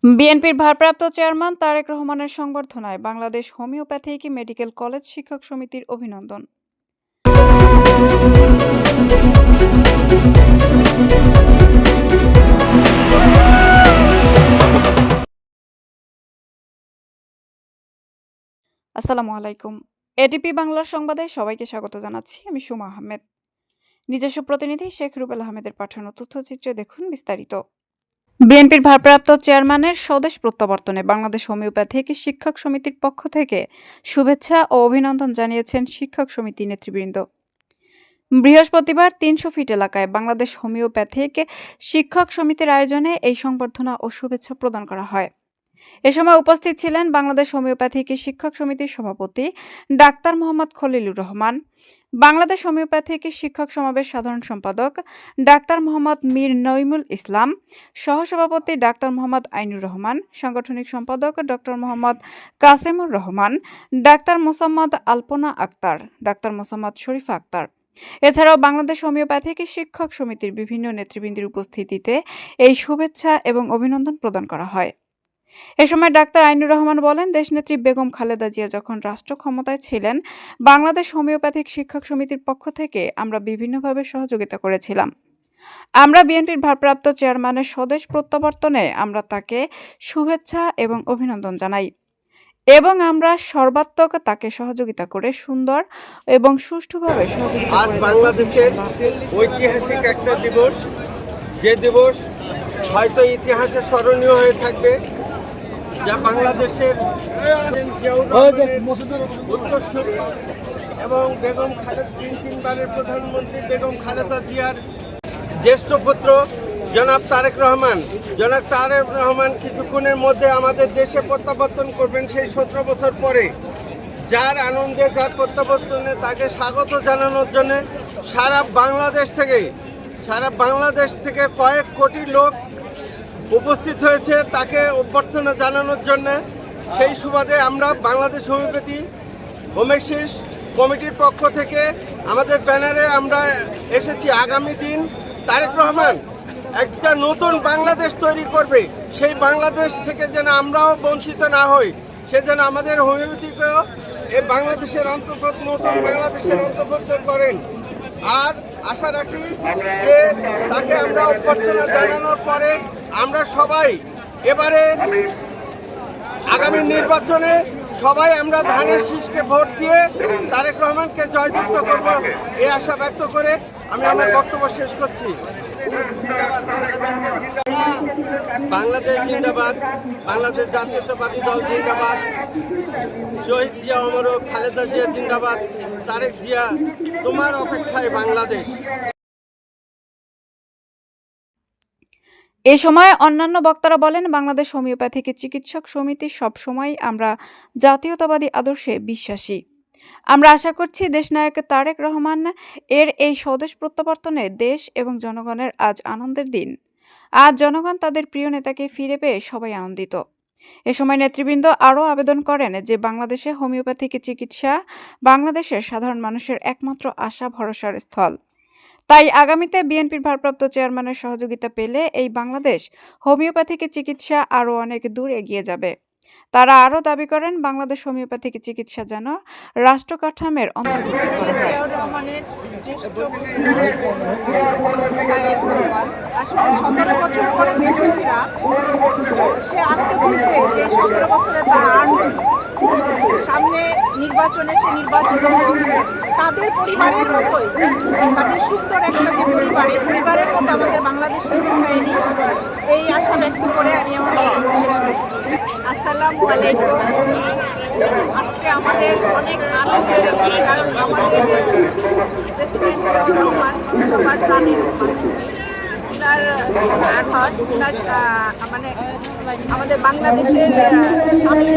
বিএনপির ভারপ্রাপ্ত চেয়ারম্যান তারেক রহমানের সংবর্ধনায় বাংলাদেশ হোমিওপ্যাথিক মেডিকেল কলেজ শিক্ষক সমিতির অভিনন্দন। আসসালামু আলাইকুম। এডিপি বাংলার সংবাদে সবাইকে স্বাগত জানাচ্ছি। আমি সুমা আহমেদ। নিজস্ব প্রতিনিধি শেখ রুবেল আহমেদের পাঠানো তথ্যচিত্রে দেখুন বিস্তারিত। বিএনপির ভারপ্রাপ্ত চেয়ারম্যানের স্বদেশ প্রত্যাবর্তনে বাংলাদেশ হোমিওপ্যাথিক শিক্ষক সমিতির পক্ষ থেকে শুভেচ্ছা ও অভিনন্দন জানিয়েছেন শিক্ষক সমিতি নেতৃবৃন্দ। বৃহস্পতিবার ৩০০ ফিট এলাকায় বাংলাদেশ হোমিওপ্যাথিক শিক্ষক সমিতির আয়োজনে এই সংবর্ধনা ও শুভেচ্ছা প্রদান করা হয়। এ সময় উপস্থিত ছিলেন বাংলাদেশ হোমিওপ্যাথিক শিক্ষক সমিতির সভাপতি ডাক্তার মোহাম্মদ খলিলুর রহমান, বাংলাদেশ হোমিওপ্যাথিক শিক্ষক সমাবেশ সাধারণ সম্পাদক ডাক্তার মোহাম্মদ মীর নঈমুল ইসলাম, সহসভাপতি ডাক্তার মোহাম্মদ আইনুর রহমান, সাংগঠনিক সম্পাদক ডক্টর মোহাম্মদ কাসেমুর রহমান, ডাক্তার মোসাম্মদ আলপনা আক্তার, ডাক্তার মোসাম্মদ শরীফা আক্তার। এছাড়াও বাংলাদেশ হোমিওপ্যাথিক শিক্ষক সমিতির বিভিন্ন নেতৃবৃন্দের উপস্থিতিতে এই শুভেচ্ছা এবং অভিনন্দন প্রদান করা হয়। এ সময় ডাক্তার আইনুর রহমান বলেন, দেশনেত্রী বেগম খালেদা জিয়া যখন রাষ্ট্র ক্ষমতায় ছিলেন, বাংলাদেশ হোমিওপ্যাথিক শিক্ষক সমিতির পক্ষ থেকে আমরা বিভিন্নভাবে সহযোগিতা করেছিলাম। আমরা বিএনপির ভারপ্রাপ্ত চেয়ারম্যানের স্বদেশ প্রত্যাবর্তনে আমরা তাকে শুভেচ্ছা এবং অভিনন্দন জানাই এবং আমরা সর্বাত্মক তাকে সহযোগিতা করে সুন্দর এবং সুষ্ঠুভাবে সহযোগিতা আজ বাংলাদেশের ঐতিহাসিক একটা দিবস, যে দিবস হয়তো ইতিহাসে স্মরণীয় হয়ে থাকবে, যা বাংলাদেশের উত্তরসূরি এবং বেগম তিনবারের প্রধানমন্ত্রী বেগম খালেদা জিয়ার জ্যেষ্ঠ পুত্র জনাব তারেক রহমান কিছুক্ষণের মধ্যে আমাদের দেশে প্রত্যাবর্তন করবেন। সেই 17 বছর পরে যার আনন্দে, যার প্রত্যাবর্তনে তাকে স্বাগত জানানোর জন্য সারা বাংলাদেশ থেকে কয়েক কোটি লোক উপস্থিত হয়েছে তাকে অভ্যর্থনা জানানোর জন্য। সেই সুবাদে আমরা বাংলাদেশ হোমিওপ্যাথিক কমিটির পক্ষ থেকে আমাদের ব্যানারে আমরা এসেছি। আগামী দিন তারেক রহমান একটা নতুন বাংলাদেশ তৈরি করবে, সেই বাংলাদেশ থেকে যেন আমরাও বঞ্চিত না হই, সে যেন আমাদের হোমিওপ্যাথিকেও এই বাংলাদেশের নতুন বাংলাদেশের অন্তর্ভুক্ত করেন। আর আশা রাখি যে তাকে আমরা অভ্যর্থনা জানানোর পরে আমরা সবাই এবারে আগামী নির্বাচনে সবাই আমরা ধানের শীষকে ভোট দিয়ে তারেক রহমানকে জয়যুক্ত করব, এই আশা ব্যক্ত করে আমি আমার বক্তব্য শেষ করছি। বাংলাদেশ জিন্দাবাদ, বাংলাদেশ জাতীয়তাবাদী দল জিন্দাবাদ, শহীদ জিয়া অমর খালেদা জিয়া জিন্দাবাদ, তারেক জিয়া তোমার অপেক্ষায় বাংলাদেশ। এ সময় অন্যান্য বক্তারা বলেন, বাংলাদেশ হোমিওপ্যাথিক চিকিৎসক সমিতি সবসময় আমরা জাতীয়তাবাদী আদর্শে বিশ্বাসী। আমরা আশা করছি দেশনায়ক তারেক রহমান এর এই স্বদেশ প্রত্যাবর্তনে দেশ এবং জনগণের আজ আনন্দের দিন। আজ জনগণ তাদের প্রিয় নেতাকে ফিরে পেয়ে সবাই আনন্দিত। এ সময় নেতৃবৃন্দ আরও আবেদন করেন যে বাংলাদেশে হোমিওপ্যাথিক চিকিৎসা বাংলাদেশের সাধারণ মানুষের একমাত্র আশা ভরসার স্থল। তাই আগামীতে বিএনপির ভারপ্রাপ্ত চেয়ারম্যানের সহযোগিতা পেলে এই বাংলাদেশ হোমিওপ্যাথিক চিকিৎসা আরও অনেক দূর এগিয়ে যাবে। তারা আরও দাবি করেন, বাংলাদেশ হোমিওপ্যাথিক চিকিৎসা যেন রাষ্ট্র কাঠামোর অন্তর্ভুক্ত করা হয়। 17 বছর পরে দেশে ফেরা, সে আজকে বলছে যে 17 বছরে তার সামনে নির্বাচনে সে নির্বাচিত তাদের পরিবারের মতোই, তাদের সুন্দর একটা যে পরিবারের মতো আমাদের বাংলাদেশ এই আশা ব্যক্ত করে আমি আমার শেষ করছি। আসসালামু আলাইকুম। আজকে আমাদের অনেক আনন্দের, কারণ আমাদের প্রেসিডেন্ট রহমান সবার প্রাণের ওনার আঘাত, ওনার মানে আমাদের বাংলাদেশের সামনে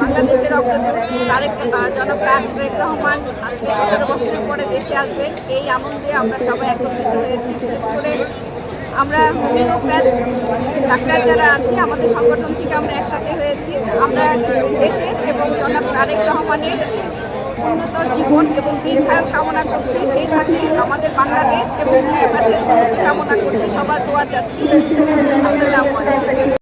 বাংলাদেশের অগ্রগতি জনাব তারেক রহমান আজকে 17 বছর পরে দেশে আসবেন, এই আনন্দে আমরা সবাই একত্রিত হয়েছি। বিশেষ করে আমরা হোমিওপ্যাথ ডাক্তার যারা আছি আমাদের সংগঠন থেকে আমরা একসাথে হয়েছি। আমরা দেশের এবং জনাব তারেক রহমানের উন্নত জীবন এবং দীর্ঘায়ু কামনা করছি, সেই সাথে আমাদের বাংলাদেশ এবং হোমিওপ্যাথির কামনা করছি, সবার দোয়া চাচ্ছি। আসসালামু আলাইকুম।